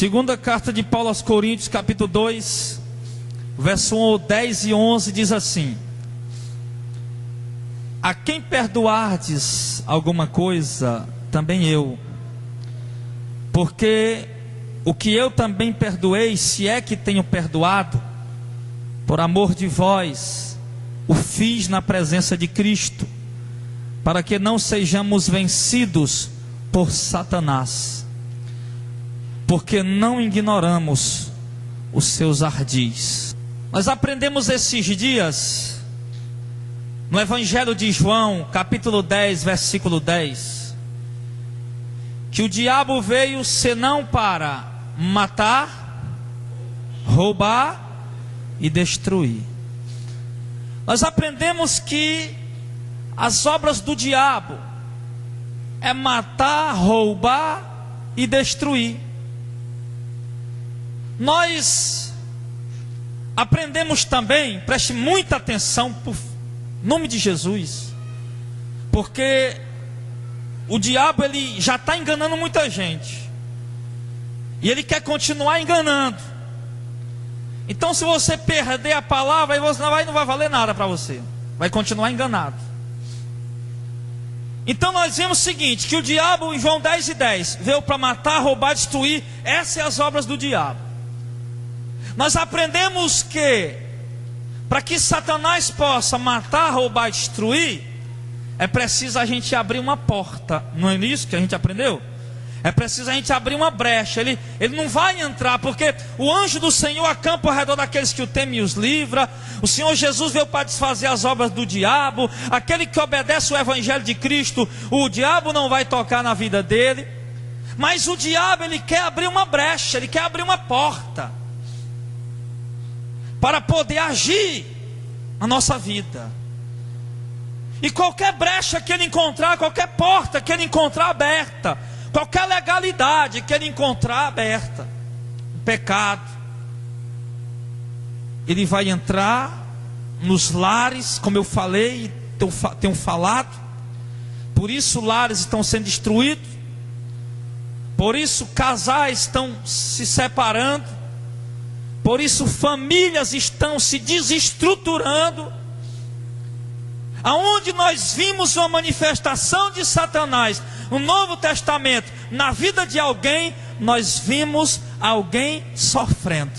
Segunda carta de Paulo aos Coríntios, capítulo 2, verso 10 e 11, diz assim: a quem perdoardes alguma coisa, também eu, porque o que eu também perdoei, se é que tenho perdoado, por amor de vós, o fiz na presença de Cristo, para que não sejamos vencidos por Satanás, porque não ignoramos os seus ardis. Nós aprendemos esses dias, no Evangelho de João, capítulo 10, versículo 10, que o diabo veio senão para matar, roubar e destruir. Nós aprendemos que as obras do diabo é matar, roubar e destruir. Nós aprendemos também, preste muita atenção, por nome de Jesus, porque o diabo ele já está enganando muita gente, e ele quer continuar enganando. Então, se você perder a palavra, não vai valer nada para você, vai continuar enganado. Então nós vemos o seguinte, que o diabo em João 10 e 10 veio para matar, roubar, destruir. Essas são as obras do diabo. Nós aprendemos que para que Satanás possa matar, roubar e destruir, é preciso a gente abrir uma porta. Não é isso que a gente aprendeu? É preciso a gente abrir uma brecha. Ele não vai entrar, porque o anjo do Senhor acampa ao redor daqueles que o temem e os livra. O Senhor Jesus veio para desfazer as obras do diabo. Aquele que obedece o Evangelho de Cristo, o diabo não vai tocar na vida dele. Mas o diabo, ele quer abrir uma brecha, ele quer abrir uma porta para poder agir na nossa vida. E qualquer brecha que ele encontrar, qualquer porta que ele encontrar aberta, qualquer legalidade que ele encontrar aberta, o pecado, ele vai entrar nos lares, como eu falei, tenho falado. Por isso lares estão sendo destruídos, por isso casais estão se separando, por isso famílias estão se desestruturando. Aonde nós vimos uma manifestação de Satanás no Novo Testamento, na vida de alguém, nós vimos alguém sofrendo.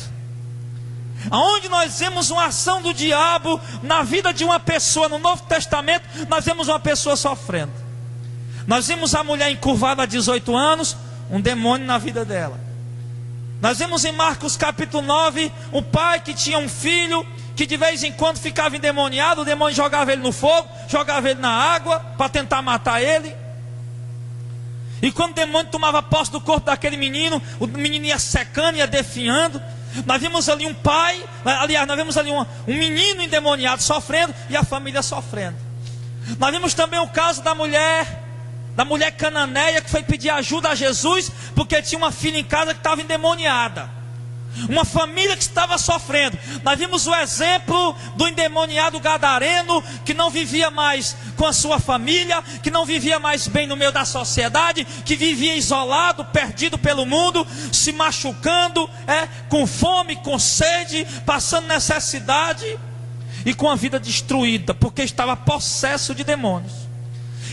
Aonde nós vemos uma ação do diabo na vida de uma pessoa, no Novo Testamento, nós vemos uma pessoa sofrendo. Nós vimos a mulher encurvada há 18 anos, um demônio na vida dela. Nós vemos em Marcos capítulo 9, um pai que tinha um filho, que de vez em quando ficava endemoniado, o demônio jogava ele no fogo, jogava ele na água, para tentar matar ele. E quando o demônio tomava posse do corpo daquele menino, o menino ia secando, ia definhando. Nós vimos ali um pai, aliás, nós vimos ali um menino endemoniado sofrendo, e a família sofrendo. Nós vimos também o caso da mulher cananeia, que foi pedir ajuda a Jesus, porque tinha uma filha em casa que estava endemoniada. Uma família que estava sofrendo. Nós vimos o exemplo do endemoniado gadareno, que não vivia mais com a sua família, que não vivia mais bem no meio da sociedade, que vivia isolado, perdido pelo mundo, se machucando, com fome, com sede, passando necessidade e com a vida destruída, porque estava possesso de demônios.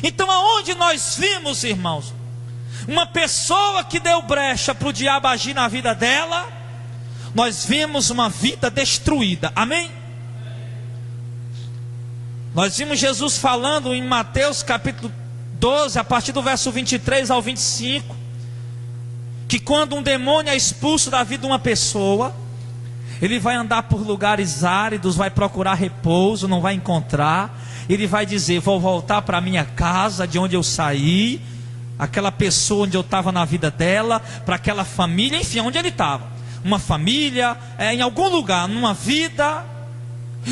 Então aonde nós vimos, irmãos, uma pessoa que deu brecha para o diabo agir na vida dela, nós vimos uma vida destruída. Amém? Nós vimos Jesus falando em Mateus capítulo 12, a partir do verso 23 ao 25, que quando um demônio é expulso da vida de uma pessoa, ele vai andar por lugares áridos, vai procurar repouso, não vai encontrar. Ele vai dizer: vou voltar para a minha casa, de onde eu saí, aquela pessoa onde eu estava na vida dela, para aquela família, enfim, onde ele estava, uma família, em algum lugar, numa vida,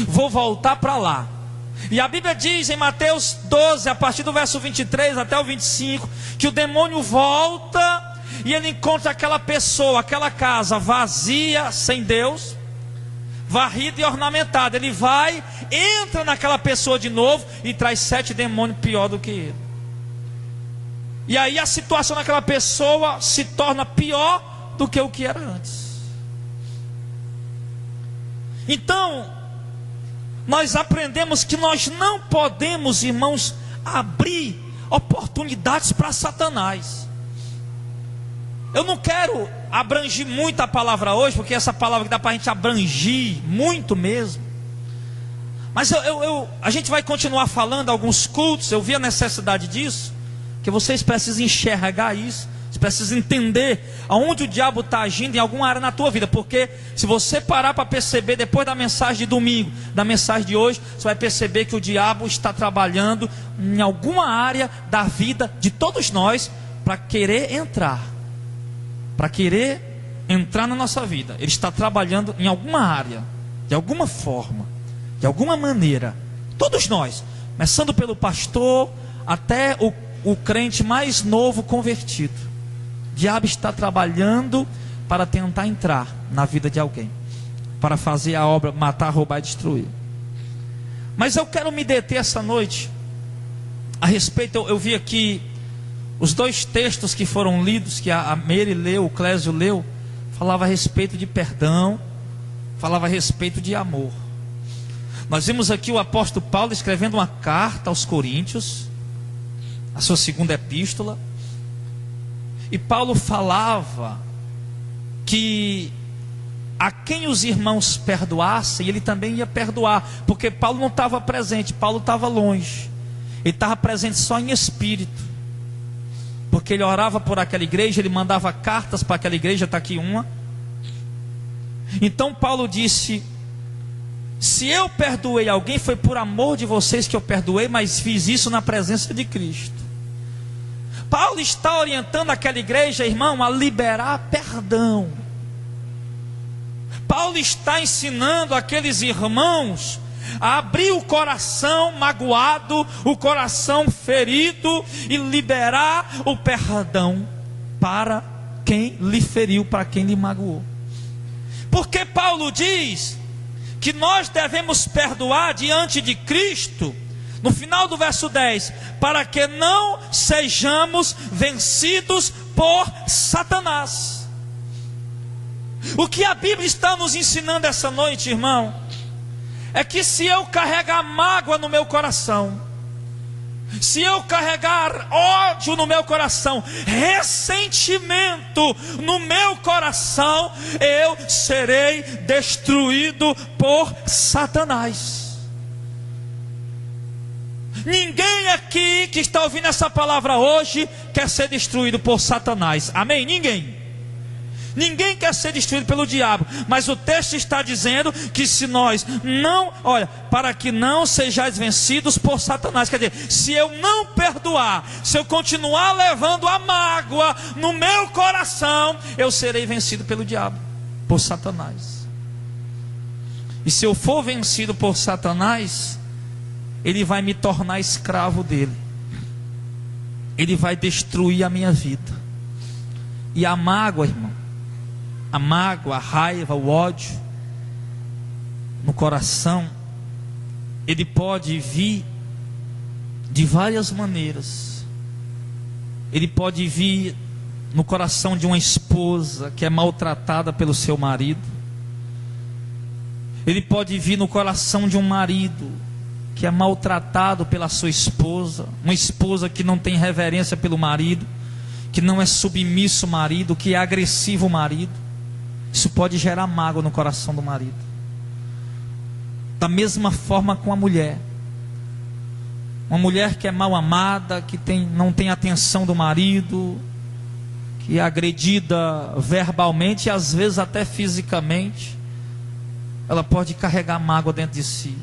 vou voltar para lá. E a Bíblia diz em Mateus 12, a partir do verso 23 até o 25, que o demônio volta e ele encontra aquela pessoa, aquela casa vazia, sem Deus, varrida e ornamentada. Ele vai, entra naquela pessoa de novo e traz 7 demônios pior do que ele. E aí a situação daquela pessoa se torna pior do que o que era antes. Então, nós aprendemos que nós não podemos, irmãos, abrir oportunidades para Satanás. Eu não quero abranger muito a palavra hoje, porque essa palavra que dá para a gente abrangir muito mesmo. Mas a gente vai continuar falando alguns cultos. Eu vi a necessidade disso, que vocês precisam enxergar isso. Você precisa entender aonde o diabo está agindo em alguma área na tua vida. Porque se você parar para perceber depois da mensagem de domingo, da mensagem de hoje, você vai perceber que o diabo está trabalhando em alguma área da vida de todos nós para querer entrar. Para querer entrar na nossa vida. Ele está trabalhando em alguma área, de alguma forma, de alguma maneira. Todos nós, começando pelo pastor até o crente mais novo convertido. O diabo está trabalhando para tentar entrar na vida de alguém, para fazer a obra, matar, roubar e destruir. Mas eu quero me deter essa noite a respeito. Eu vi aqui os dois textos que foram lidos, que a Mary leu, o Clésio leu, falava a respeito de perdão, falava a respeito de amor. Nós vimos aqui o apóstolo Paulo escrevendo uma carta aos Coríntios, a sua segunda epístola. E Paulo falava que a quem os irmãos perdoassem, ele também ia perdoar, porque Paulo não estava presente, Paulo estava longe, ele estava presente só em espírito, porque ele orava por aquela igreja, ele mandava cartas para aquela igreja, está aqui uma. Então Paulo disse: se eu perdoei alguém, foi por amor de vocês que eu perdoei, mas fiz isso na presença de Cristo. Paulo está orientando aquela igreja, irmão, a liberar perdão. Paulo está ensinando aqueles irmãos a abrir o coração magoado, o coração ferido, e liberar o perdão para quem lhe feriu, para quem lhe magoou. Porque Paulo diz que nós devemos perdoar diante de Cristo, no final do verso 10, para que não sejamos vencidos por Satanás. O que a Bíblia está nos ensinando essa noite, irmão, é que se eu carregar mágoa no meu coração, se eu carregar ódio no meu coração, ressentimento no meu coração, eu serei destruído por Satanás. Ninguém aqui que está ouvindo essa palavra hoje quer ser destruído por Satanás. Amém? Ninguém quer ser destruído pelo diabo. Mas o texto está dizendo que se nós não, para que não sejais vencidos por Satanás. Quer dizer, se eu não perdoar, se eu continuar levando a mágoa no meu coração, eu serei vencido pelo diabo, por Satanás. E se eu for vencido por Satanás, ele vai me tornar escravo dele. Ele vai destruir a minha vida. E a mágoa, irmão, a mágoa, a raiva, o ódio no coração, ele pode vir de várias maneiras. Ele pode vir no coração de uma esposa que é maltratada pelo seu marido. Ele pode vir no coração de um marido que é maltratado pela sua esposa, uma esposa que não tem reverência pelo marido, que não é submisso ao marido, que é agressivo ao marido. Isso pode gerar mágoa no coração do marido. Da mesma forma com a mulher. Uma mulher que é mal amada, que não tem atenção do marido, que é agredida verbalmente e às vezes até fisicamente, ela pode carregar mágoa dentro de si.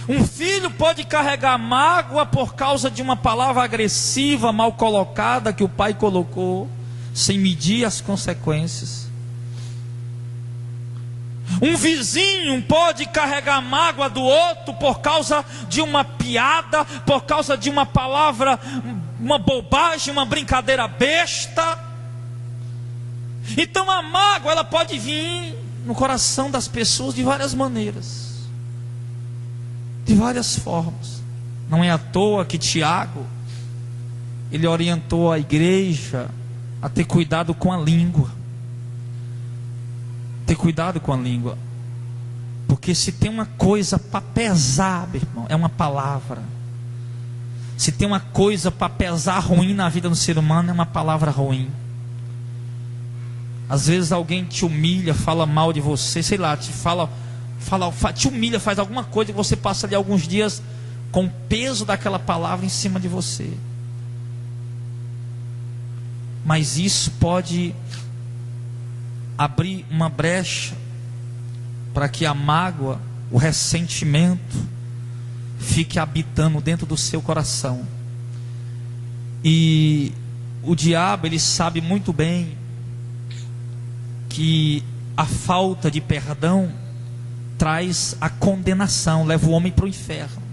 Um filho pode carregar mágoa por causa de uma palavra agressiva, mal colocada, que o pai colocou, sem medir as consequências. Um vizinho pode carregar mágoa do outro por causa de uma piada, por causa de uma palavra, uma bobagem, uma brincadeira besta. Então a mágoa, ela pode vir no coração das pessoas de várias maneiras, de várias formas. Não é à toa que Tiago, ele orientou a igreja a ter cuidado com a língua. Ter cuidado com a língua. Porque se tem uma coisa para pesar, meu irmão, é uma palavra. Se tem uma coisa para pesar ruim na vida do ser humano, é uma palavra ruim. Às vezes alguém te humilha, fala mal de você, sei lá, te humilha, faz alguma coisa e você passa ali alguns dias com o peso daquela palavra em cima de você. Mas isso pode abrir uma brecha para que a mágoa, o ressentimento fique habitando dentro do seu coração. E o diabo, ele sabe muito bem que a falta de perdão traz a condenação, leva o homem para o inferno.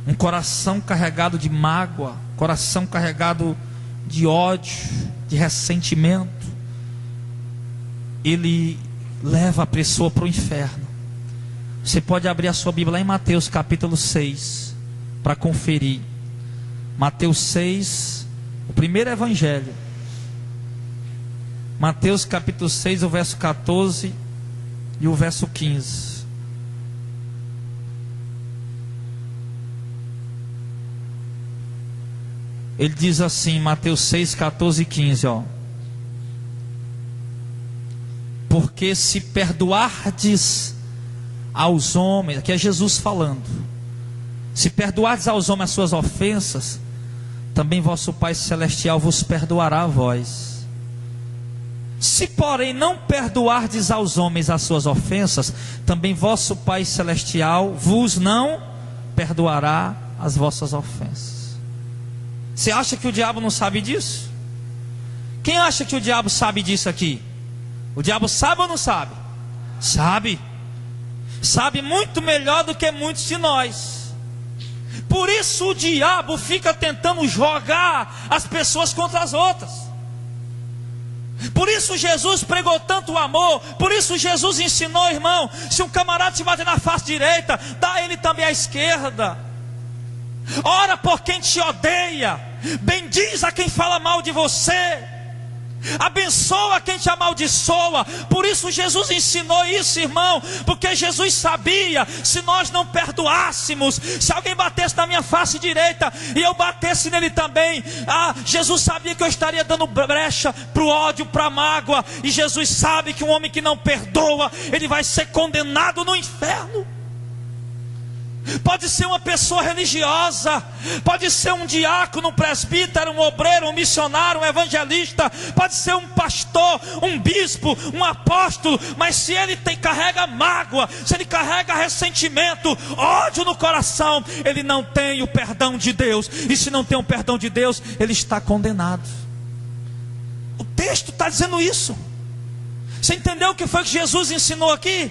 Um coração carregado de mágoa, coração carregado de ódio, de ressentimento, ele leva a pessoa para o inferno. Você pode abrir a sua Bíblia lá em Mateus capítulo 6 para conferir. Mateus 6, o primeiro evangelho. Mateus capítulo 6, o verso 14 e o verso 15. Ele diz assim, Mateus 6, 14 e 15, ó. Porque se perdoardes aos homens, aqui é Jesus falando, se perdoardes aos homens as suas ofensas, também vosso Pai Celestial vos perdoará a vós. Se porém não perdoardes aos homens as suas ofensas, também vosso Pai Celestial vos não perdoará as vossas ofensas. Você acha que o diabo não sabe disso? Quem acha que o diabo sabe disso aqui? O diabo sabe ou não sabe? Sabe. Sabe muito melhor do que muitos de nós. Por isso o diabo fica tentando jogar as pessoas contra as outras. Por isso Jesus pregou tanto amor. Por isso Jesus ensinou, irmão, se um camarada te bater na face direita, dá ele também à esquerda. Ora por quem te odeia, bendiz a quem fala mal de você, abençoa quem te amaldiçoa. Por isso Jesus ensinou isso, irmão, porque Jesus sabia, se nós não perdoássemos, se alguém batesse na minha face direita e eu batesse nele também, Jesus sabia que eu estaria dando brecha para o ódio, para a mágoa. E Jesus sabe que um homem que não perdoa, ele vai ser condenado no inferno. Pode ser uma pessoa religiosa, pode ser um diácono, um presbítero, um obreiro, um missionário, um evangelista, pode ser um pastor, um bispo, um apóstolo, mas se ele carrega mágoa, se ele carrega ressentimento, ódio no coração, ele não tem o perdão de Deus. E se não tem o perdão de Deus, ele está condenado. O texto está dizendo isso. Você entendeu o que foi que Jesus ensinou aqui?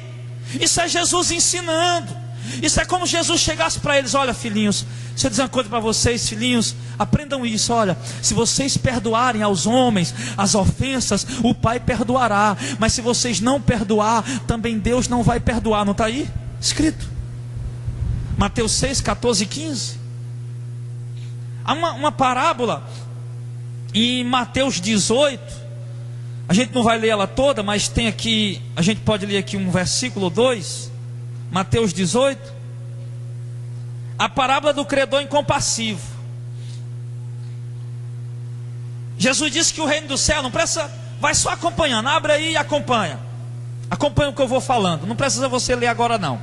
Isso é Jesus ensinando. Isso é como Jesus chegasse para eles: olha, filhinhos, deixa eu dizer uma coisa para vocês, filhinhos, aprendam isso. Olha, se vocês perdoarem aos homens as ofensas, o Pai perdoará. Mas se vocês não perdoar, também Deus não vai perdoar. Não está aí escrito? Mateus 6, 14 e 15. Há uma parábola em Mateus 18. A gente não vai ler ela toda, mas tem aqui, a gente pode ler aqui um versículo ou dois. Mateus 18, a parábola do credor incompassivo. Jesus disse que o reino do céu não precisa, vai só acompanhando, abre aí e acompanha. Acompanha o que eu vou falando, não precisa você ler agora não.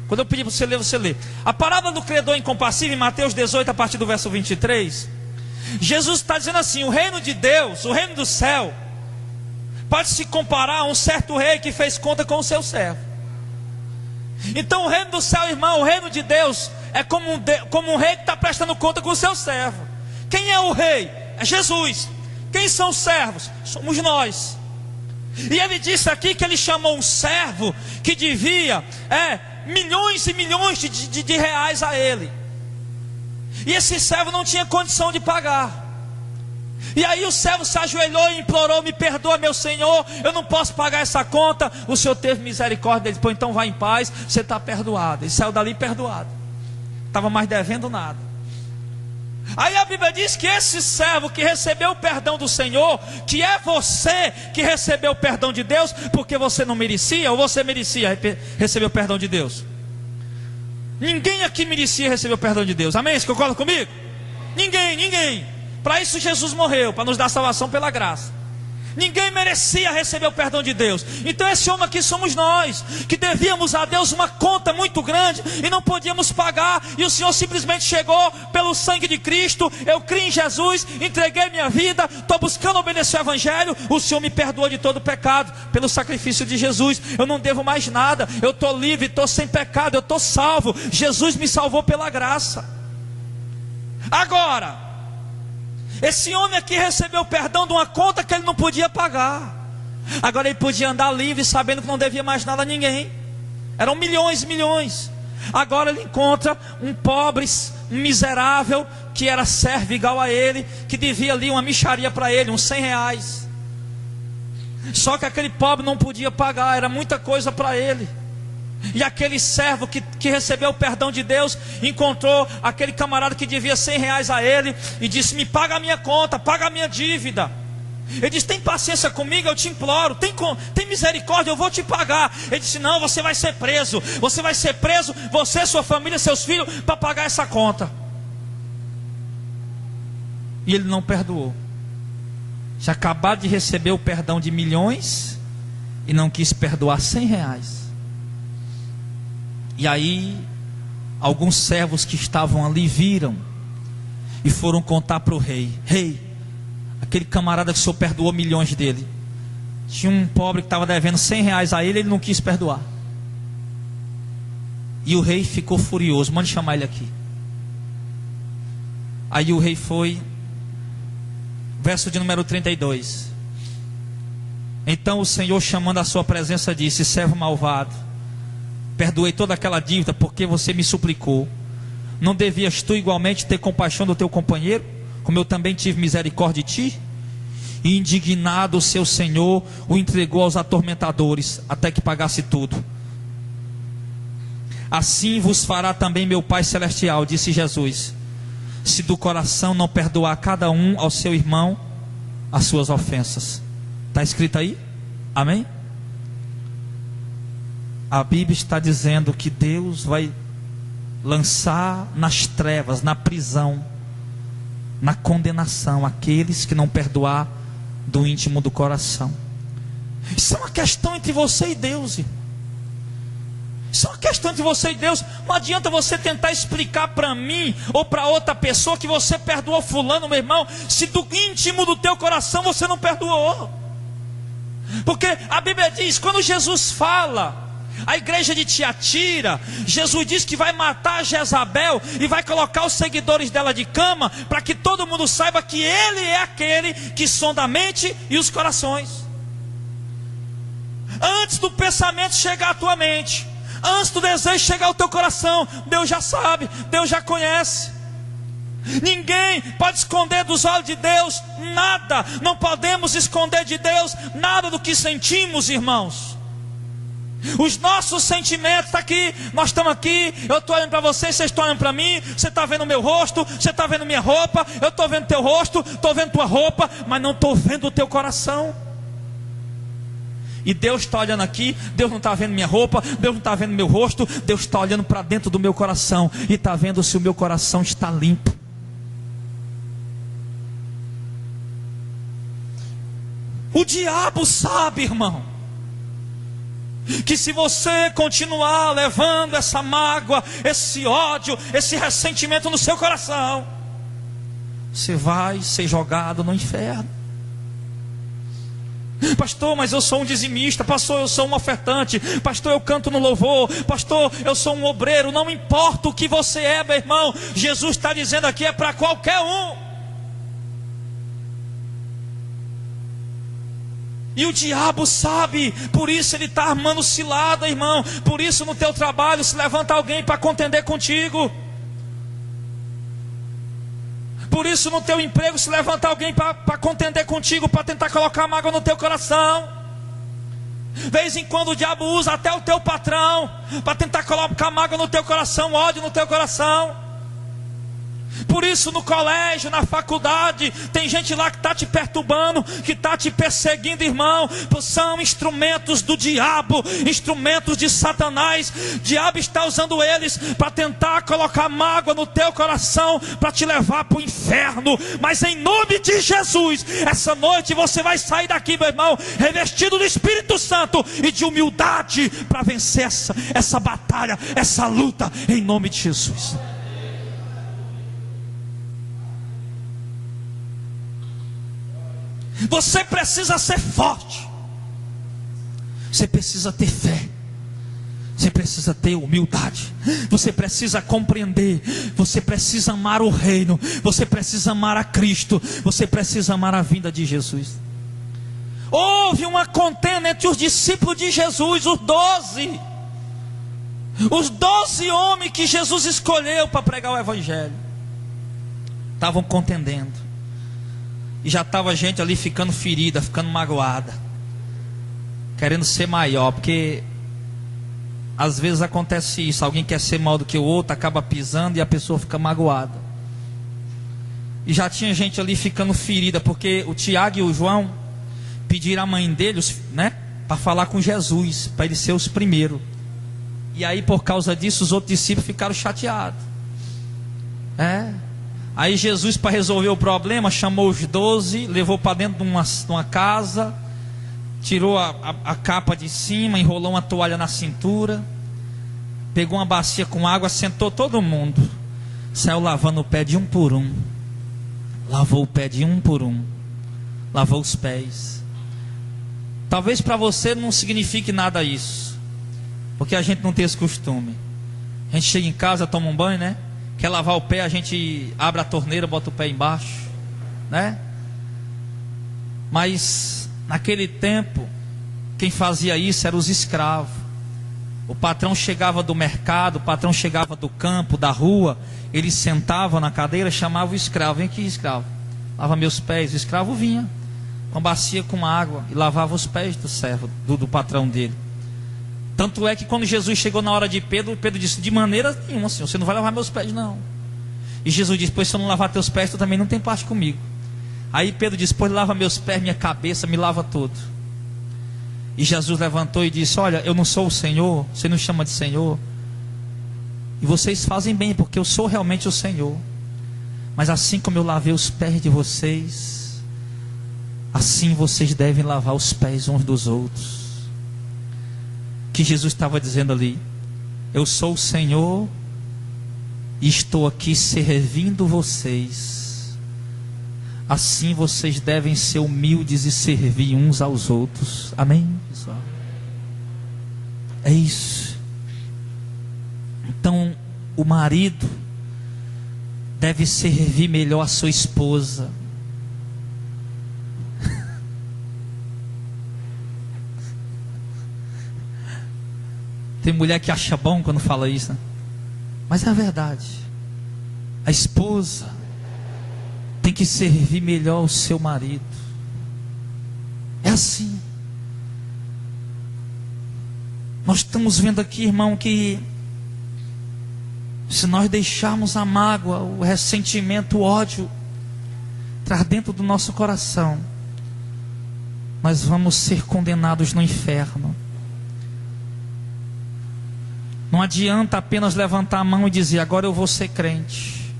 Quando eu pedir para você ler, você lê. A parábola do credor incompassivo, em Mateus 18, a partir do verso 23, Jesus está dizendo assim: o reino de Deus, o reino do céu, pode se comparar a um certo rei que fez conta com o seu servo. Então o reino do céu, irmão, o reino de Deus é como um rei que está prestando conta com o seu servo. Quem é o rei? É Jesus. Quem são os servos? Somos nós. E ele disse aqui que ele chamou um servo que devia milhões e milhões de reais a ele. E esse servo não tinha condição de pagar. E aí o servo se ajoelhou e implorou: me perdoa, meu senhor, eu não posso pagar essa conta. O senhor teve misericórdia dele, então vá em paz, você está perdoado. Ele saiu dali perdoado, estava mais devendo nada. Aí a Bíblia diz que esse servo que recebeu o perdão do Senhor, que é você que recebeu o perdão de Deus, porque você não merecia, ou você merecia receber o perdão de Deus? Ninguém aqui merecia receber o perdão de Deus, amém? Você concorda comigo? Ninguém. Para isso Jesus morreu, para nos dar salvação pela graça. Ninguém merecia receber o perdão de Deus. Então esse homem aqui somos nós, que devíamos a Deus uma conta muito grande e não podíamos pagar. E o Senhor simplesmente chegou pelo sangue de Cristo. Eu criei em Jesus, entreguei minha vida, estou buscando obedecer o Evangelho. O Senhor me perdoou de todo pecado pelo sacrifício de Jesus. Eu não devo mais nada, eu estou livre, estou sem pecado, eu estou salvo. Jesus me salvou pela graça. Agora, esse homem aqui recebeu o perdão de uma conta que ele não podia pagar. Agora ele podia andar livre, sabendo que não devia mais nada a ninguém. Eram milhões. Agora ele encontra um pobre, um miserável, que era servo igual a ele, que devia ali uma mixaria para ele, uns 100 reais. Só que aquele pobre não podia pagar, era muita coisa para ele. E aquele servo que recebeu o perdão de Deus, encontrou aquele camarada que devia 100 reais a ele, e disse: me paga a minha conta, paga a minha dívida. Ele disse: tem paciência comigo, eu te imploro, tem misericórdia, eu vou te pagar. Ele disse: não, você vai ser preso, você, sua família, seus filhos, para pagar essa conta. E ele não perdoou. Tinha acabado de receber o perdão de milhões e não quis perdoar 100 reais. E aí, alguns servos que estavam ali viram e foram contar para o rei: rei, aquele camarada que o senhor perdoou milhões dele, tinha um pobre que estava devendo 100 reais a ele, ele não quis perdoar. E o rei ficou furioso: mande chamar ele aqui. Aí o rei foi, verso de número 32. Então o Senhor, chamando a sua presença, disse: servo malvado, perdoei toda aquela dívida porque você me suplicou. Não devias tu igualmente ter compaixão do teu companheiro, como eu também tive misericórdia de ti? E indignado o seu senhor o entregou aos atormentadores, até que pagasse tudo. Assim vos fará também meu Pai Celestial, disse Jesus, se do coração não perdoar cada um ao seu irmão as suas ofensas. Está escrito aí? Amém? A Bíblia está dizendo que Deus vai lançar nas trevas, na prisão, na condenação, aqueles que não perdoar do íntimo do coração. Isso é uma questão entre você e Deus, irmão. Isso é uma questão entre você e Deus. Não adianta você tentar explicar para mim ou para outra pessoa que você perdoou fulano, meu irmão, se do íntimo do teu coração você não perdoou. Porque a Bíblia diz, quando Jesus fala a igreja de Tiatira, Jesus diz que vai matar Jezabel e vai colocar os seguidores dela de cama, para que todo mundo saiba que ele é aquele que sonda a mente e os corações. Antes do pensamento chegar à tua mente, antes do desejo chegar ao teu coração, Deus já sabe, Deus já conhece. Ninguém pode esconder dos olhos de Deus nada. Não podemos esconder de Deus nada do que sentimos, irmãos. Os nossos sentimentos estão aqui, nós estamos aqui, eu estou olhando para vocês, vocês estão olhando para mim, você está vendo meu rosto, você está vendo minha roupa, eu estou vendo teu rosto, estou vendo tua roupa, mas não estou vendo o teu coração. E Deus está olhando aqui, Deus não está vendo minha roupa, Deus não está vendo meu rosto, Deus está olhando para dentro do meu coração e está vendo se o meu coração está limpo. O diabo sabe, irmão, que se você continuar levando essa mágoa, esse ódio, esse ressentimento no seu coração, você vai ser jogado no inferno. Pastor, mas eu sou um dizimista. Pastor, eu sou um ofertante. Pastor, eu canto no louvor. Pastor, eu sou um obreiro. Não importa o que você é, meu irmão, Jesus está dizendo aqui, é para qualquer um. E o diabo sabe, por isso ele está armando cilada, irmão. Por isso no teu trabalho se levanta alguém para contender contigo. Por isso no teu emprego se levanta alguém para contender contigo, para tentar colocar mágoa no teu coração. Vez em quando o diabo usa até o teu patrão para tentar colocar mágoa no teu coração, ódio no teu coração. Por isso no colégio, na faculdade, tem gente lá que está te perturbando, que está te perseguindo, irmão. São instrumentos do diabo, instrumentos de Satanás. O diabo está usando eles para tentar colocar mágoa no teu coração, para te levar para o inferno. Mas em nome de Jesus, essa noite você vai sair daqui, meu irmão, revestido do Espírito Santo e de humildade, para vencer essa batalha, essa luta, em nome de Jesus. Você precisa ser forte. Você precisa ter fé. Você precisa ter humildade. Você precisa compreender. Você precisa amar o reino. Você precisa amar a Cristo. Você precisa amar a vinda de Jesus. Houve uma contenda entre os discípulos de Jesus, os 12. Os 12 homens que Jesus escolheu para pregar o Evangelho. Estavam contendendo. E já estava gente ali ficando ferida, ficando magoada, querendo ser maior, porque às vezes acontece isso, alguém quer ser maior do que o outro, acaba pisando e a pessoa fica magoada. E já tinha gente ali ficando ferida, porque o Tiago e o João pediram à mãe deles, né, para falar com Jesus, para eles serem os primeiros. E aí por causa disso os outros discípulos ficaram chateados. Aí Jesus, para resolver o problema, chamou os 12, levou para dentro de uma casa, tirou a capa de cima, enrolou uma toalha na cintura, pegou uma bacia com água, sentou todo mundo, saiu lavando o pé de um por um, lavou o pé de um por um, lavou os pés. Talvez para você não signifique nada isso, porque a gente não tem esse costume. A gente chega em casa, toma um banho, né? Quer lavar o pé, a gente abre a torneira, bota o pé embaixo, né? Mas naquele tempo, quem fazia isso eram os escravos. O patrão chegava do mercado, o patrão chegava do campo, da rua, ele sentava na cadeira, chamava o escravo: vem aqui, escravo, lava meus pés. O escravo vinha com bacia com água e lavava os pés do servo, do patrão dele. Tanto é que quando Jesus chegou na hora de Pedro, Pedro disse: de maneira nenhuma, Senhor, você não vai lavar meus pés não. E Jesus disse: pois se eu não lavar teus pés, tu também não tem parte comigo. Aí Pedro disse: pois lava meus pés, minha cabeça, me lava todo. E Jesus levantou e disse: olha, eu não sou o Senhor, você não chama de Senhor, e vocês fazem bem, porque eu sou realmente o Senhor. Mas assim como eu lavei os pés de vocês, assim vocês devem lavar os pés uns dos outros. Que Jesus estava dizendo ali: eu sou o Senhor e estou aqui servindo vocês. Assim vocês devem ser humildes e servir uns aos outros. Amém, pessoal? É isso. Então o marido deve servir melhor a sua esposa. Tem mulher que acha bom quando fala isso, né? Mas é a verdade. A esposa tem que servir melhor o seu marido. É assim. Nós estamos vendo aqui, irmão, que se nós deixarmos a mágoa, o ressentimento, o ódio entrar dentro do nosso coração, nós vamos ser condenados no inferno. Não adianta apenas levantar a mão e dizer: agora eu vou ser crente.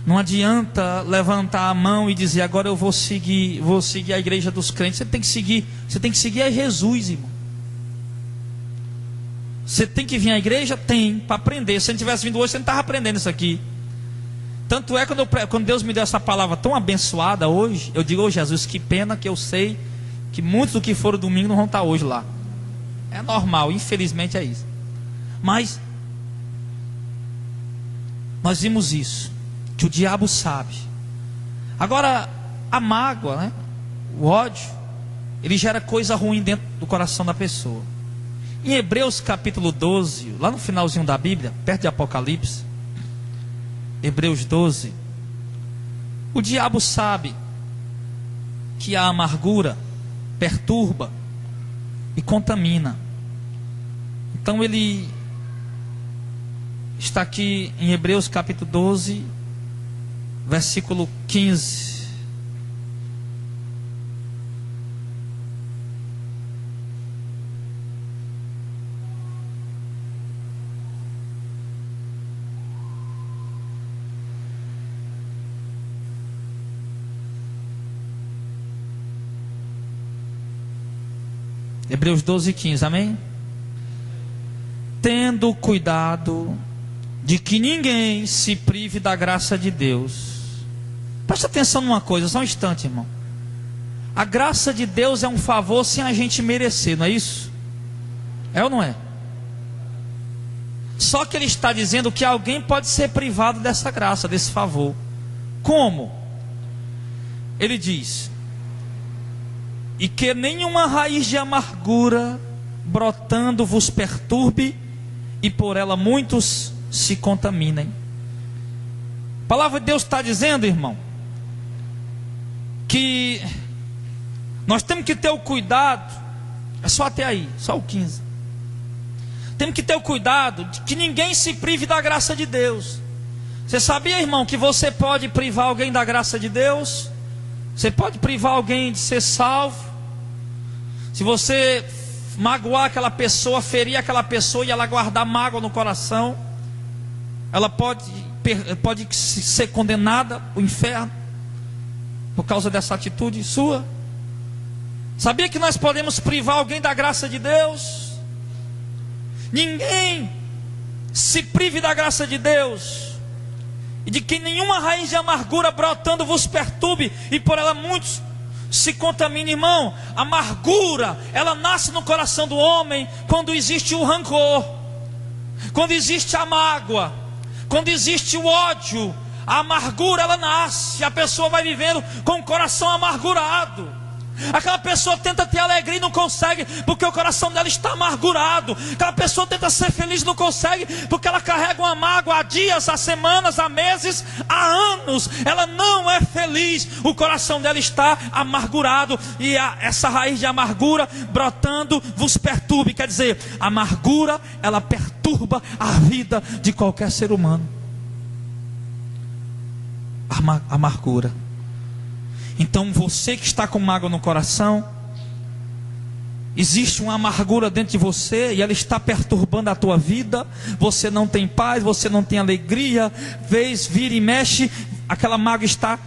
Não adianta levantar a mão e dizer: agora eu vou seguir a igreja dos crentes. Você tem que seguir a Jesus, irmão. Você tem que vir à igreja? Tem, para aprender. Se você não tivesse vindo hoje, você não estava aprendendo isso aqui. Tanto é quando Deus me deu essa palavra tão abençoada hoje, eu digo: ô Jesus, que pena que eu sei que muitos do que foram domingo não vão estar hoje lá. É normal, infelizmente é isso. Mas nós vimos isso, que o diabo sabe. Agora, a mágoa, né? O ódio, ele gera coisa ruim dentro do coração da pessoa. Em Hebreus capítulo 12, lá no finalzinho da Bíblia, perto de Apocalipse, Hebreus 12, o diabo sabe que a amargura perturba e contamina. Então ele está aqui em Hebreus capítulo 12, versículo 15. Hebreus 12, 15, amém? Tendo cuidado de que ninguém se prive da graça de Deus. Presta atenção numa coisa, só um instante, irmão. A graça de Deus é um favor sem a gente merecer, não é isso? É ou não é? Só que ele está dizendo que alguém pode ser privado dessa graça, desse favor. Como? Ele diz: e que nenhuma raiz de amargura brotando vos perturbe, e por ela muitos se contaminem. A palavra de Deus está dizendo, irmão, que nós temos que ter o cuidado. É só até aí, só o 15. Temos que ter o cuidado de que ninguém se prive da graça de Deus. Você sabia, irmão, que você pode privar alguém da graça de Deus? Você pode privar alguém de ser salvo. Se você magoar aquela pessoa, ferir aquela pessoa e ela guardar mágoa no coração, ela pode ser condenada ao inferno por causa dessa atitude sua. Sabia que nós podemos privar alguém da graça de Deus? Ninguém se prive da graça de Deus, e de que nenhuma raiz de amargura brotando vos perturbe, e por ela muitos se contaminem. Irmão, a amargura, ela nasce no coração do homem quando existe o rancor, quando existe a mágoa, quando existe o ódio. A amargura, ela nasce, a pessoa vai vivendo com o coração amargurado. Aquela pessoa tenta ter alegria e não consegue, porque o coração dela está amargurado. Aquela pessoa tenta ser feliz e não consegue, porque ela carrega uma mágoa há dias, há semanas, há meses, há anos. Ela não é feliz, o coração dela está amargurado. E essa raiz de amargura brotando vos perturbe. Quer dizer, a amargura, ela perturba a vida de qualquer ser humano. Amargura. Então você que está com mágoa no coração, existe uma amargura dentro de você e ela está perturbando a tua vida. Você não tem paz, você não tem alegria. Vez, vira e mexe, aquela mágoa está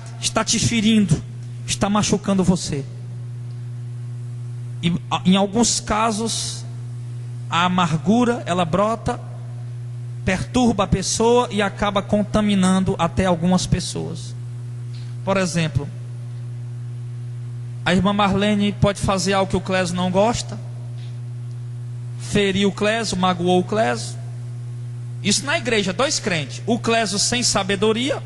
te ferindo, está machucando você. E em alguns casos, a amargura, ela brota, perturba a pessoa e acaba contaminando até algumas pessoas. Por exemplo, a irmã Marlene pode fazer algo que o Clésio não gosta, ferir o Clésio, magoou o Clésio. Isso na igreja, dois crentes. O Clésio sem sabedoria,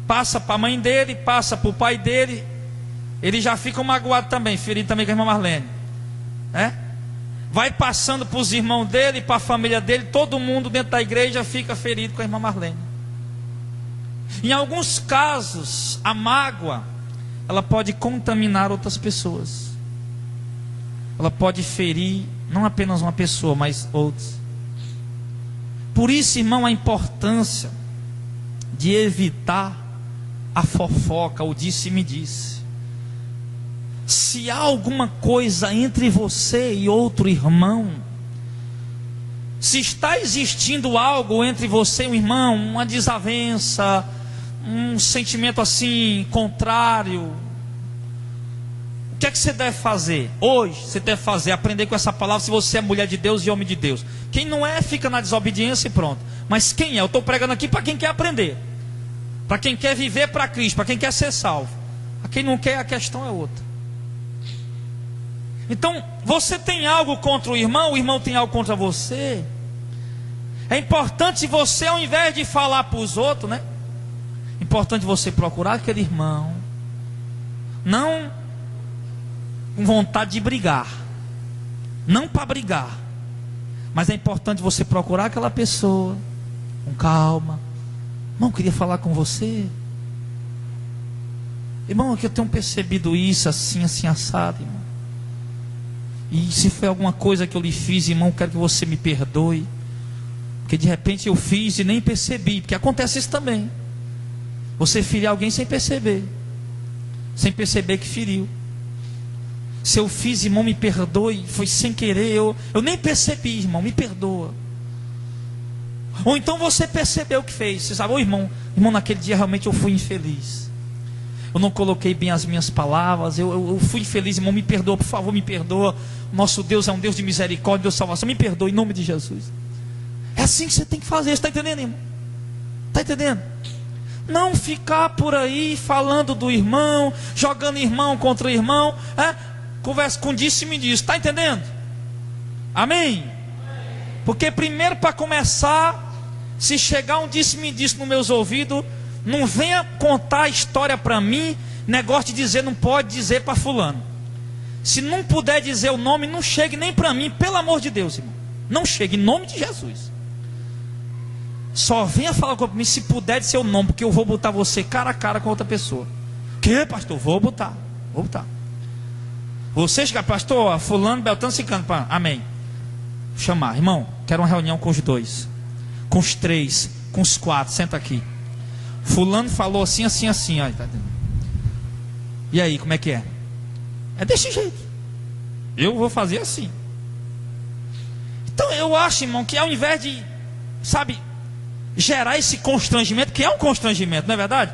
passa para a mãe dele, passa para o pai dele, ele já fica magoado também, ferido também com a irmã Marlene, vai passando para os irmãos dele, para a família dele, todo mundo dentro da igreja fica ferido com a irmã Marlene. Em alguns casos, a mágoa, ela pode contaminar outras pessoas. Ela pode ferir não apenas uma pessoa, mas outras. Por isso, irmão, a importância de evitar a fofoca, o disse-me-disse. Se há alguma coisa entre você e outro irmão, se está existindo algo entre você e um irmão, uma desavença, um sentimento assim contrário, o que é que você deve fazer? Hoje você deve fazer, aprender com essa palavra. Se você é mulher de Deus e homem de Deus, quem não é fica na desobediência e pronto. Mas quem é? Eu estou pregando aqui para quem quer aprender, para quem quer viver para Cristo, para quem quer ser salvo. A quem não quer, a questão é outra. Então, você tem algo contra o irmão tem algo contra você. É importante você, ao invés de falar para os outros, importante você procurar aquele irmão, não com vontade de brigar, não para brigar, mas é importante você procurar aquela pessoa com calma. Irmão, queria falar com você. Irmão, aqui eu tenho percebido isso, assim, assado, irmão. E se foi alguma coisa que eu lhe fiz, irmão, quero que você me perdoe, porque de repente eu fiz e nem percebi, porque acontece isso também. Você ferir alguém sem perceber que feriu. Se eu fiz, irmão, me perdoe, foi sem querer, eu nem percebi, irmão, me perdoa. Ou então você percebeu o que fez. Você sabe, irmão, naquele dia realmente eu fui infeliz. Eu não coloquei bem as minhas palavras, eu fui infeliz, irmão, me perdoa, por favor, me perdoa. Nosso Deus é um Deus de misericórdia, Deus de salvação, me perdoa em nome de Jesus. É assim que você tem que fazer, você está entendendo, irmão? Está entendendo? Não ficar por aí falando do irmão, jogando irmão contra irmão, conversa com disse e me disse, está entendendo? Amém? Porque primeiro, para começar, se chegar um disse-me disse nos meus ouvidos, não venha contar a história para mim, negócio de dizer, não pode dizer para fulano. Se não puder dizer o nome, não chegue nem para mim, pelo amor de Deus, irmão. Não chegue, em nome de Jesus. Só venha falar comigo se puder dizer o nome, porque eu vou botar você cara a cara com outra pessoa. Que, pastor? Vou botar. Você chega, pastor, fulano, beltrano, ciclano, amém. Chamar, irmão, quero uma reunião com os 2, com os 3, com os 4, senta aqui. Fulano falou assim, assim, assim, ó, tá. E aí, como é que é? É desse jeito. Eu vou fazer assim. Então eu acho, irmão, que ao invés de, gerar esse constrangimento, que é um constrangimento, não é verdade?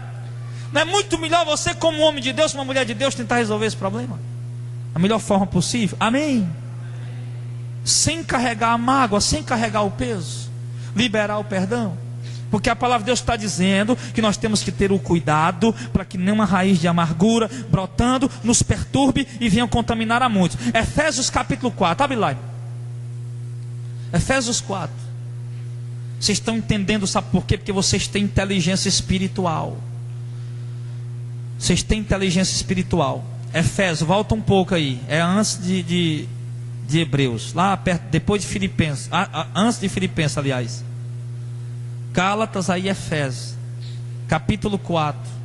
Não é muito melhor você, como homem de Deus, uma mulher de Deus, tentar resolver esse problema? Da melhor forma possível, amém? Sem carregar a mágoa, sem carregar o peso, liberar o perdão. Porque a palavra de Deus está dizendo que nós temos que ter o cuidado para que nenhuma raiz de amargura brotando nos perturbe e venha contaminar a muitos. Efésios capítulo 4, abre lá. Efésios 4. Vocês estão entendendo, sabe por quê? Porque vocês têm inteligência espiritual. Vocês têm inteligência espiritual. Efésios, volta um pouco aí. É antes de Hebreus, lá perto, depois de Filipenses, antes de Filipenses, aliás. Gálatas, aí Efésios, capítulo 4.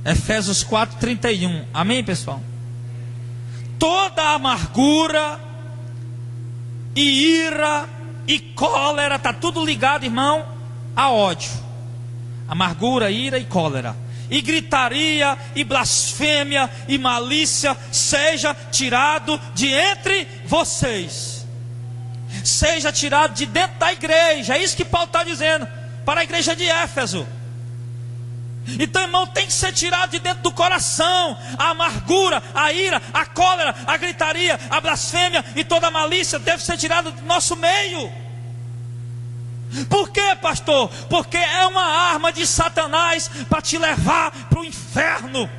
Efésios 4, 31. Amém, pessoal? Toda amargura e ira e cólera, está tudo ligado, irmão, a ódio. Amargura, ira e cólera. E gritaria, e blasfêmia, e malícia, seja tirado de entre vocês. Seja tirado de dentro da igreja. É isso que Paulo está dizendo para a igreja de Éfeso. Então, irmão, tem que ser tirado de dentro do coração a amargura, a ira, a cólera, a gritaria, a blasfêmia e toda a malícia deve ser tirada do nosso meio. Por quê, pastor? Porque é uma arma de Satanás para te levar para o inferno.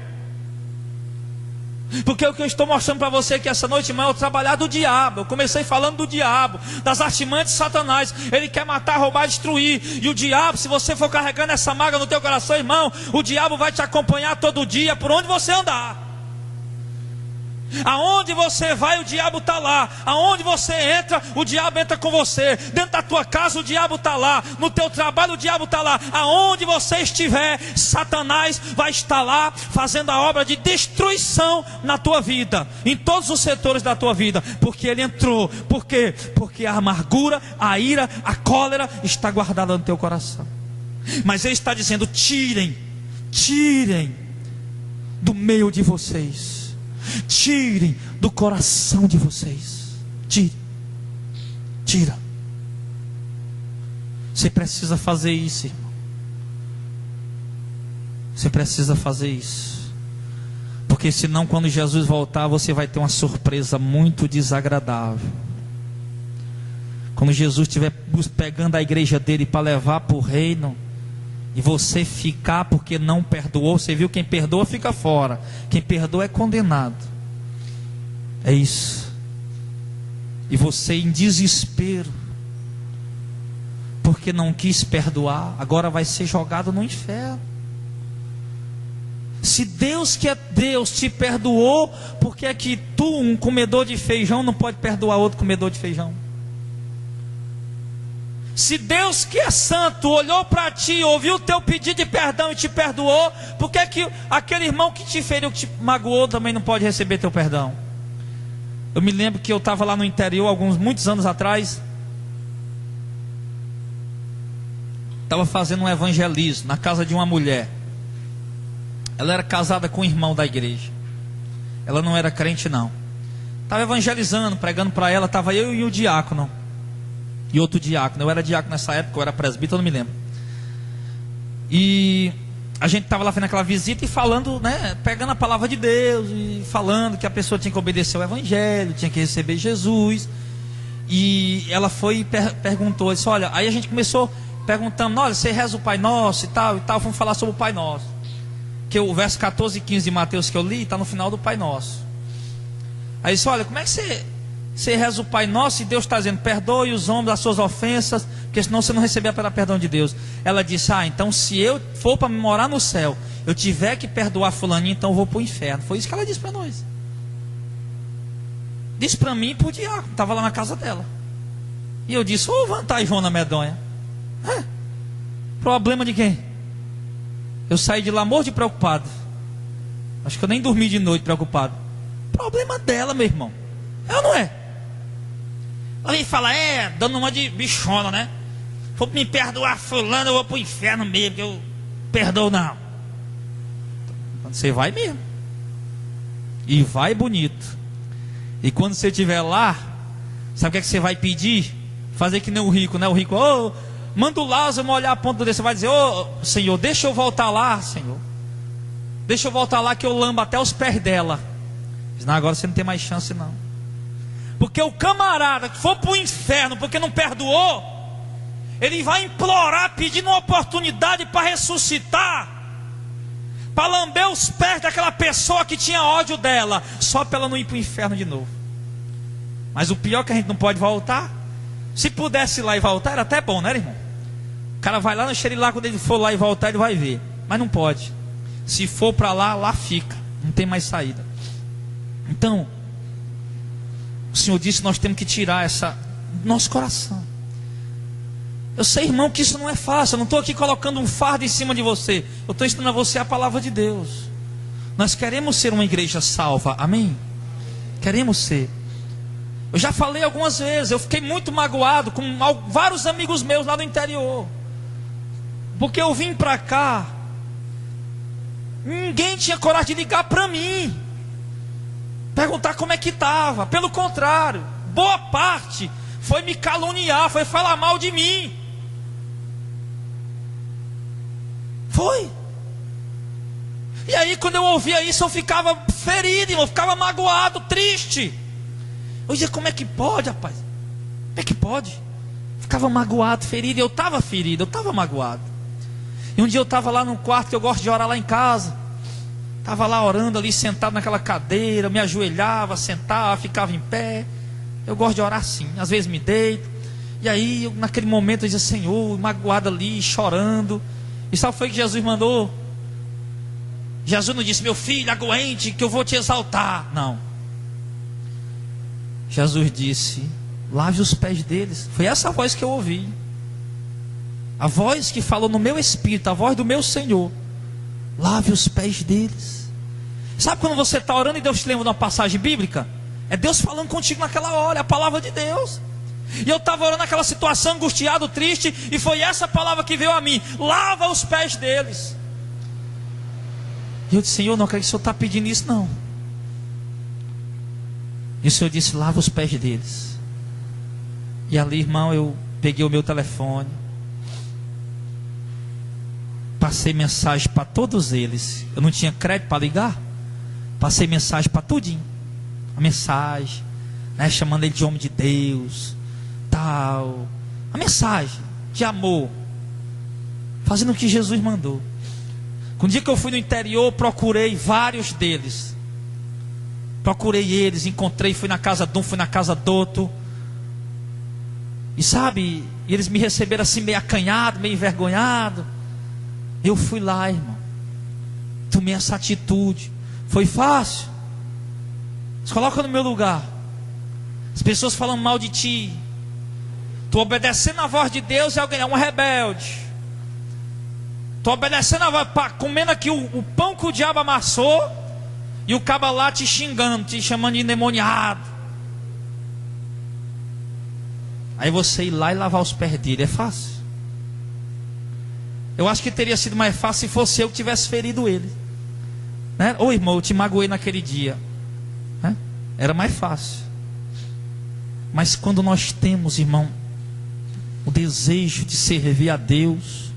Porque o que eu estou mostrando para você aqui essa noite, irmão, é o trabalhar do diabo. Eu comecei falando do diabo, das artimanhas de Satanás. Ele quer matar, roubar, destruir. E o diabo, se você for carregando essa mágoa no teu coração, irmão, o diabo vai te acompanhar todo dia, por onde você andar. Aonde você vai, o diabo está lá. Aonde você entra, o diabo entra com você. Dentro da tua casa, o diabo está lá. No teu trabalho, o diabo está lá. Aonde você estiver, Satanás vai estar lá, fazendo a obra de destruição na tua vida, em todos os setores da tua vida. Porque ele entrou. Por quê? Porque a amargura, a ira, a cólera está guardada no teu coração. Mas ele está dizendo: tirem do meio de vocês. Tirem do coração de vocês. Tira. Você precisa fazer isso, irmão. Você precisa fazer isso. Porque senão, quando Jesus voltar, você vai ter uma surpresa muito desagradável. Quando Jesus estiver pegando a igreja dele para levar para o reino, e você ficar porque não perdoou. Você viu, quem perdoa fica fora, quem perdoa é condenado. É isso. E você em desespero, porque não quis perdoar, agora vai ser jogado no inferno. Se Deus, que é Deus, te perdoou, por que é que tu, um comedor de feijão, não pode perdoar outro comedor de feijão? Se Deus que é santo olhou para ti, ouviu o teu pedido de perdão e te perdoou, por que que aquele irmão que te feriu, que te magoou, também não pode receber teu perdão? Eu me lembro que eu estava lá no interior, muitos anos atrás, estava fazendo um evangelismo na casa de uma mulher. Ela era casada com um irmão da igreja. Ela não era crente não. Estava evangelizando, pregando para ela. Estava eu e o diácono. E outro diácono. Eu era diácono nessa época, eu era presbítero, eu não me lembro. E a gente estava lá fazendo aquela visita e falando, né, pegando a palavra de Deus e falando que a pessoa tinha que obedecer ao evangelho, tinha que receber Jesus. E ela foi e perguntou, disse, olha, aí a gente começou perguntando, olha, você reza o Pai Nosso e tal, vamos falar sobre o Pai Nosso. Que o verso 14 e 15 de Mateus que eu li, está no final do Pai Nosso. Aí disse, olha, como é que você reza o Pai Nosso e Deus está dizendo, perdoe os homens as suas ofensas, porque senão você não receberá perdão de Deus. Ela disse, então se eu for para morar no céu, eu tiver que perdoar fulaninho, então eu vou para o inferno. Foi isso que ela disse para nós. Disse para mim e para o diácono, estava lá na casa dela. E eu disse, vantajona medonha. Problema de quem? Eu saí de lá morto de preocupado. Acho que eu nem dormi de noite preocupado. Problema dela, meu irmão. É ou não é? Ela vem falar, dando uma de bichona, né? For me perdoar fulano, eu vou pro inferno mesmo, porque eu perdoo não. Quando você vai mesmo. E vai bonito. E quando você estiver lá, sabe o que é que você vai pedir? Fazer que nem o rico, né? O rico, manda o Lázaro molhar a ponta dele. Você vai dizer, Senhor, deixa eu voltar lá, Senhor. Deixa eu voltar lá que eu lambo até os pés dela. Diz, não, agora você não tem mais chance não. Porque o camarada que for para o inferno porque não perdoou, ele vai implorar, pedindo uma oportunidade para ressuscitar, para lamber os pés daquela pessoa que tinha ódio dela, só para ela não ir para o inferno de novo. Mas o pior é que a gente não pode voltar. Se pudesse ir lá e voltar, era até bom, né, irmão? O cara vai lá no xerilá, quando ele for lá e voltar, ele vai ver. Mas não pode. Se for para lá, lá fica. Não tem mais saída. Então, o Senhor disse que nós temos que tirar essa do nosso coração. Eu sei, irmão, que isso não é fácil. Eu não estou aqui colocando um fardo em cima de você. Eu estou ensinando a você a palavra de Deus. Nós queremos ser uma igreja salva. Amém? Queremos ser. Eu já falei algumas vezes, eu fiquei muito magoado com vários amigos meus lá do interior. Porque eu vim para cá, ninguém tinha coragem de ligar para mim, perguntar como é que estava. Pelo contrário, boa parte foi me caluniar, foi falar mal de mim. Foi. E aí quando eu ouvia isso, eu ficava ferido, eu ficava magoado, triste. Eu dizia, como é que pode, rapaz? Como é que pode? Ficava magoado, ferido. Eu estava ferido, eu estava magoado. E um dia eu estava lá no quarto, que eu gosto de orar lá em casa. Estava lá orando ali, sentado naquela cadeira. Me ajoelhava, sentava, ficava em pé. Eu gosto de orar assim, às vezes me deito. E aí, naquele momento eu dizia, Senhor, magoado ali, chorando. E sabe o que foi que Jesus mandou? Jesus não disse, meu filho, aguente, que eu vou te exaltar. Não. Jesus disse, lave os pés deles. Foi essa a voz que eu ouvi. A voz que falou no meu espírito, a voz do meu Senhor. Lave os pés deles. Sabe quando você está orando e Deus te lembra de uma passagem bíblica? É Deus falando contigo naquela hora, é a palavra de Deus. E eu estava orando naquela situação, angustiado, triste, e foi essa palavra que veio a mim: lava os pés deles. E eu disse, Senhor, não acredito que o Senhor está pedindo isso não. E o Senhor disse, lava os pés deles. E ali, irmão, eu peguei o meu telefone, passei mensagem para todos eles. Eu não tinha crédito para ligar. Passei mensagem para tudinho. A mensagem, né, chamando ele de homem de Deus, tal. A mensagem de amor, fazendo o que Jesus mandou. Um dia que eu fui no interior, procurei vários deles. Procurei eles, encontrei, fui na casa de um, fui na casa do outro. E sabe, eles me receberam assim meio acanhado, meio envergonhado. Eu fui lá, irmão. Tomei essa atitude. Foi fácil. Se coloca no meu lugar. As pessoas falam mal de ti. Tu obedecendo a voz de Deus e alguém é um rebelde. Tu obedecendo a voz, comendo aqui o pão que o diabo amassou, e o caba lá te xingando, te chamando de endemoniado. Aí você ir lá e lavar os pés dele, é fácil? Eu acho que teria sido mais fácil se fosse eu que tivesse ferido ele, né? Ô irmão, eu te magoei naquele dia, né? Era mais fácil. Mas quando nós temos, irmão, o desejo de servir a Deus,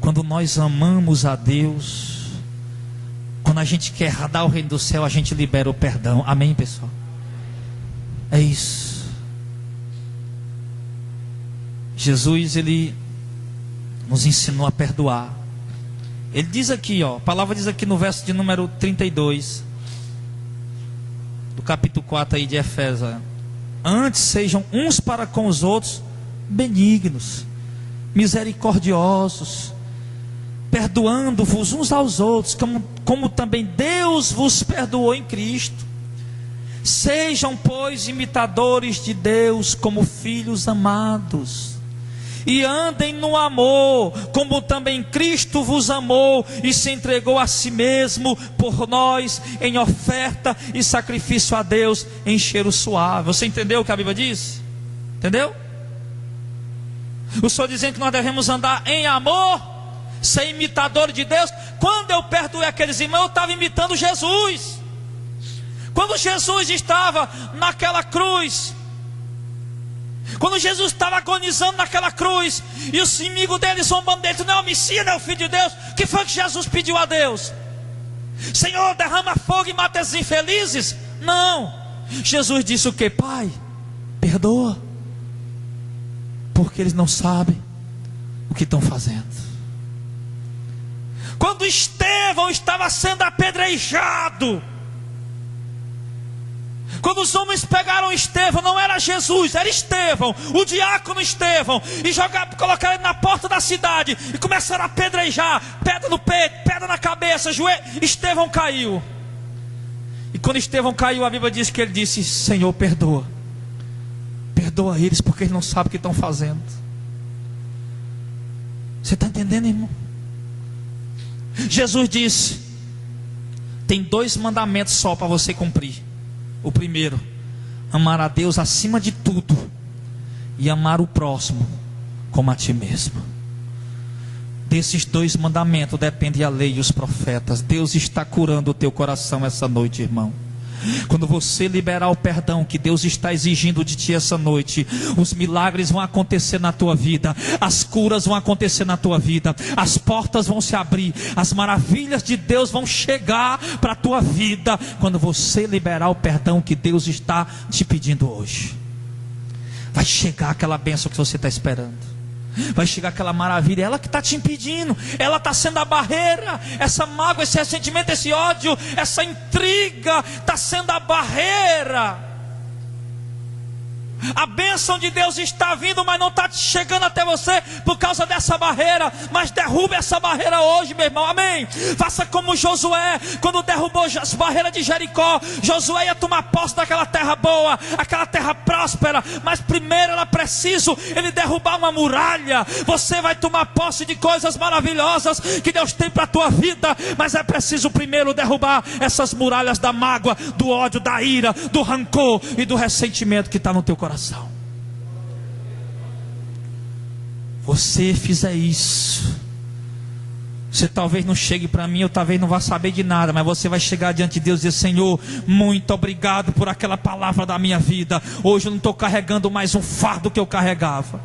quando nós amamos a Deus, quando a gente quer herdar o reino do céu, a gente libera o perdão. Amém, pessoal? É isso. Jesus, ele nos ensinou a perdoar. Ele diz aqui, ó, a palavra diz aqui no verso de número 32 do capítulo 4 aí de Efésios: antes sejam uns para com os outros benignos, misericordiosos, perdoando-vos uns aos outros, como também Deus vos perdoou em Cristo. Sejam, pois, imitadores de Deus como filhos amados, e andem no amor, como também Cristo vos amou e se entregou a si mesmo por nós, em oferta e sacrifício a Deus, em cheiro suave. Você entendeu o que a Bíblia diz? Entendeu? O Senhor dizendo que nós devemos andar em amor, ser imitador de Deus. Quando eu perdoei aqueles irmãos, eu estava imitando Jesus. Quando Jesus estava naquela cruz, quando Jesus estava agonizando naquela cruz, e os inimigos dele zombando dele: tu não é o Messias, não é o Filho de Deus. O que foi que Jesus pediu a Deus? Senhor, derrama fogo e mata esses infelizes? Não. Jesus disse o que? Pai, perdoa, porque eles não sabem o que estão fazendo. Quando Estevão estava sendo apedrejado, quando os homens pegaram Estevão, não era Jesus, era Estevão, o diácono Estevão, e colocaram ele na porta da cidade, e começaram a apedrejar, pedra no peito, pedra na cabeça, joelho. Estevão caiu. E quando Estevão caiu, a Bíblia diz que ele disse: Senhor, perdoa eles, porque eles não sabem o que estão fazendo. Você está entendendo, irmão? Jesus disse: tem 2 mandamentos só para você cumprir. O primeiro, amar a Deus acima de tudo, e amar o próximo como a ti mesmo. Desses 2 mandamentos depende a lei e os profetas. Deus está curando o teu coração essa noite, irmão. Quando você liberar o perdão que Deus está exigindo de ti essa noite, os milagres vão acontecer na tua vida, as curas vão acontecer na tua vida, as portas vão se abrir, as maravilhas de Deus vão chegar para a tua vida, quando você liberar o perdão que Deus está te pedindo hoje. Vai chegar aquela bênção que você está esperando, vai chegar aquela maravilha. Ela que está te impedindo, ela está sendo a barreira. Essa mágoa, esse ressentimento, esse ódio, essa intriga está sendo a barreira. A bênção de Deus está vindo, mas não está chegando até você por causa dessa barreira. Mas derrube essa barreira hoje, meu irmão, amém? Faça como Josué, quando derrubou as barreiras de Jericó. Josué ia tomar posse daquela terra boa, aquela terra próspera, mas primeiro era preciso ele derrubar uma muralha. Você vai tomar posse de coisas maravilhosas que Deus tem para a tua vida, mas é preciso primeiro derrubar essas muralhas da mágoa, do ódio, da ira, do rancor e do ressentimento que está no teu coração. Você fizer isso, você talvez não chegue para mim, eu talvez não vá saber de nada, mas você vai chegar diante de Deus e dizer: Senhor, muito obrigado por aquela palavra da minha vida. Hoje eu não estou carregando mais um fardo que eu carregava.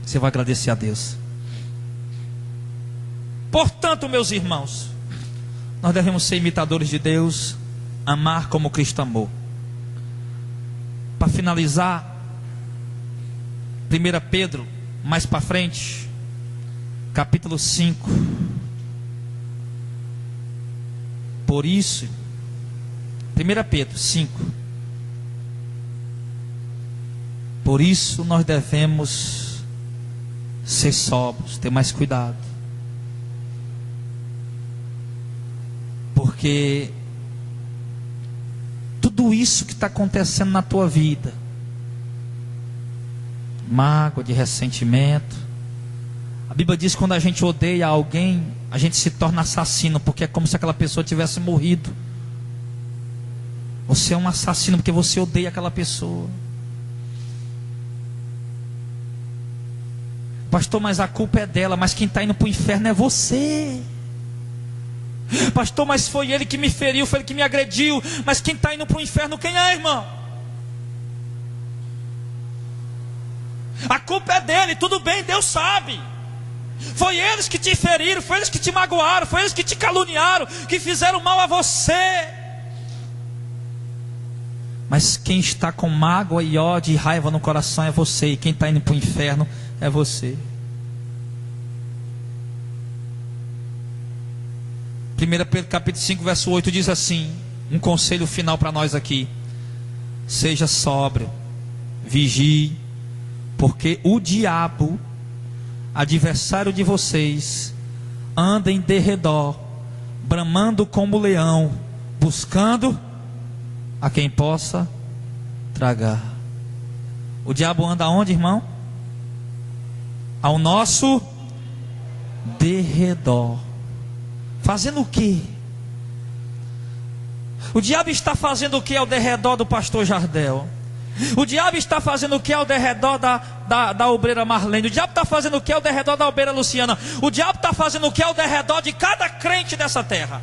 Você vai agradecer a Deus. Portanto, meus irmãos, nós devemos ser imitadores de Deus, amar como Cristo amou. Para finalizar, 1 Pedro, mais para frente, capítulo 5. Por isso, 1 Pedro 5. Por isso nós devemos ser sóbrios, ter mais cuidado. Porque tudo isso que está acontecendo na tua vida mágoa, de ressentimento. A Bíblia diz que quando a gente odeia alguém, a gente se torna assassino, porque é como se aquela pessoa tivesse morrido. Você é um assassino porque você odeia aquela pessoa. Pastor, mas a culpa é dela, mas quem está indo para o inferno é você. Pastor, mas foi ele que me feriu, foi ele que me agrediu, mas quem está indo para o inferno, quem é, irmão? A culpa é dele, tudo bem, Deus sabe. Foi eles que te feriram, foi eles que te magoaram, foi eles que te caluniaram, que fizeram mal a você. Mas quem está com mágoa e ódio e raiva no coração é você, e quem está indo para o inferno é você. 1 Pedro capítulo 5 verso 8 diz assim, um conselho final para nós aqui: seja sóbrio, vigie, porque o diabo, adversário de vocês, anda em derredor, bramando como leão, buscando a quem possa tragar. O diabo anda aonde, irmão? Ao nosso derredor. Fazendo o quê? O diabo está fazendo o que ao derredor do pastor Jardel? O diabo está fazendo o que ao derredor da obreira Marlene? O diabo está fazendo o que ao derredor da obreira Luciana? O diabo está fazendo o que ao derredor de cada crente dessa terra?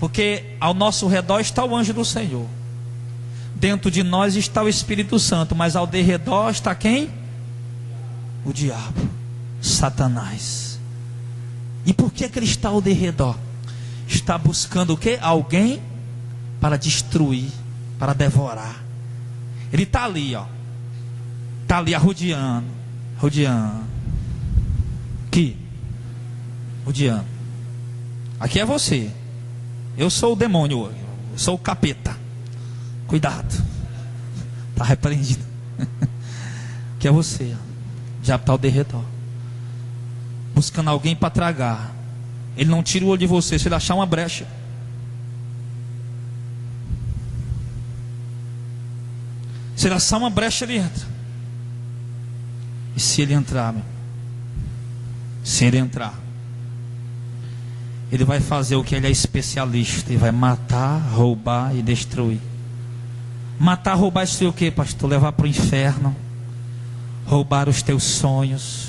Porque ao nosso redor está o anjo do Senhor, dentro de nós está o Espírito Santo, mas ao derredor está quem? O diabo, Satanás. E por que ele está ao derredor? Está buscando o quê? Alguém para destruir, para devorar. Ele está ali, ó. Está ali arrodeando. Aqui. Rodeando. Aqui é você. Eu sou o demônio hoje. Eu sou o capeta. Cuidado. Está repreendido. Aqui é você. Já está ao derredor. Buscando alguém para tragar. Ele não tira o olho de você se ele achar uma brecha. Se ele achar uma brecha, ele entra. E se ele entrar, se ele entrar, ele vai fazer o que ele é especialista. Ele vai matar, roubar e destruir. Matar, roubar e destruir o que, pastor? Levar para o inferno. Roubar os teus sonhos.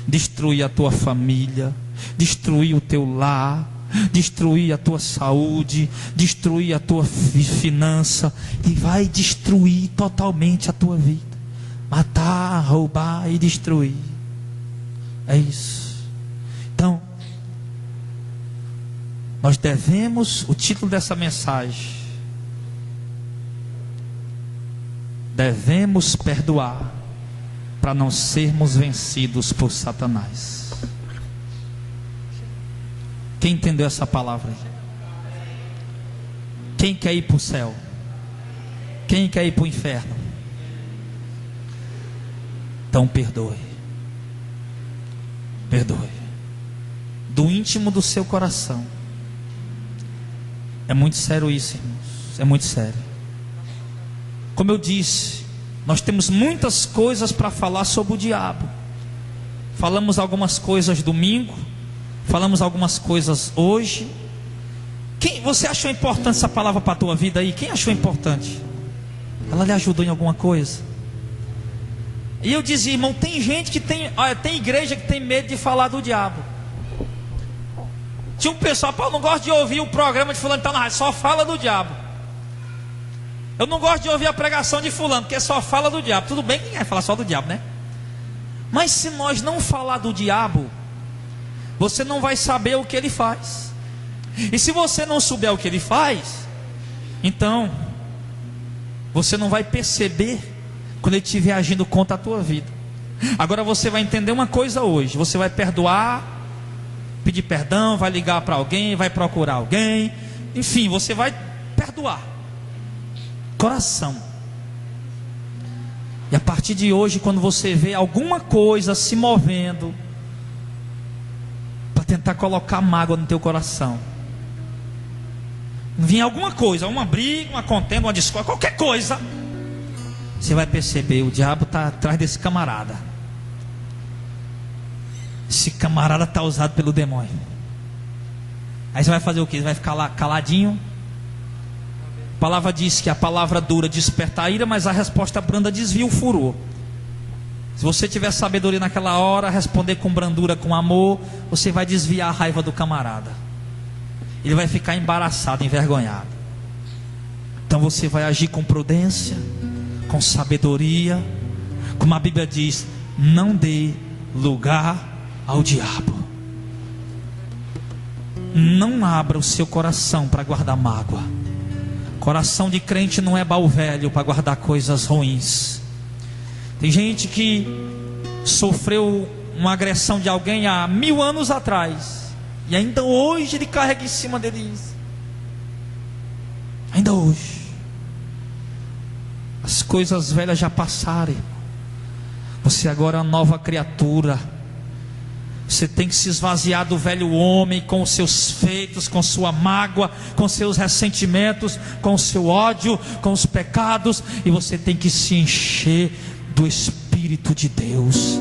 Destruir a tua família. Destruir o teu lar. Destruir a tua saúde. Destruir a tua finança. E vai destruir totalmente a tua vida. Matar, roubar e destruir. É isso. Então, nós devemos, o título dessa mensagem, devemos perdoar para não sermos vencidos por Satanás. Quem entendeu essa palavra? Quem quer ir para o céu? Quem quer ir para o inferno? Então perdoe. Perdoe. Do íntimo do seu coração. É muito sério isso, irmãos. É muito sério. Como eu disse, nós temos muitas coisas para falar sobre o diabo. Falamos algumas coisas domingo. Falamos algumas coisas hoje. Você achou importante essa palavra para a tua vida aí? Quem achou importante? Ela lhe ajudou em alguma coisa? E eu dizia, irmão, tem gente que tem igreja que tem medo de falar do diabo. Tinha um pessoal, eu não gosto de ouvir o programa de fulano, então só fala do diabo. Eu não gosto de ouvir a pregação de fulano, porque só fala do diabo. Tudo bem que ninguém vai falar só do diabo, né? Mas se nós não falar do diabo, você não vai saber o que ele faz. E se você não souber o que ele faz, então você não vai perceber quando ele estiver agindo contra a tua vida. Agora você vai entender uma coisa hoje. Você vai perdoar, pedir perdão, vai ligar para alguém, vai procurar alguém. Enfim, você vai perdoar. Coração. E a partir de hoje, quando você vê alguma coisa se movendo para tentar colocar mágoa no teu coração, vinha alguma coisa, uma briga, uma contenda, uma discórdia, qualquer coisa, você vai perceber, o diabo está atrás desse camarada. Esse camarada está usado pelo demônio. Aí você vai fazer o quê? Você vai ficar lá caladinho. A palavra diz que a palavra dura desperta a ira, mas a resposta branda desvia o furor. Se você tiver sabedoria naquela hora, responder com brandura, com amor, você vai desviar a raiva do camarada. Ele vai ficar embaraçado, envergonhado. Então você vai agir com prudência, com sabedoria, como a Bíblia diz: não dê lugar ao diabo. Não abra o seu coração para guardar mágoa. Coração de crente não é baú velho para guardar coisas ruins. Tem gente que sofreu uma agressão de alguém há 1000 anos atrás, e ainda hoje ele carrega em cima dele isso. Ainda hoje. As coisas velhas já passaram. Você agora é uma nova criatura. Você tem que se esvaziar do velho homem, com os seus feitos, com sua mágoa, com seus ressentimentos, com o seu ódio, com os pecados. E você tem que se encher do Espírito de Deus.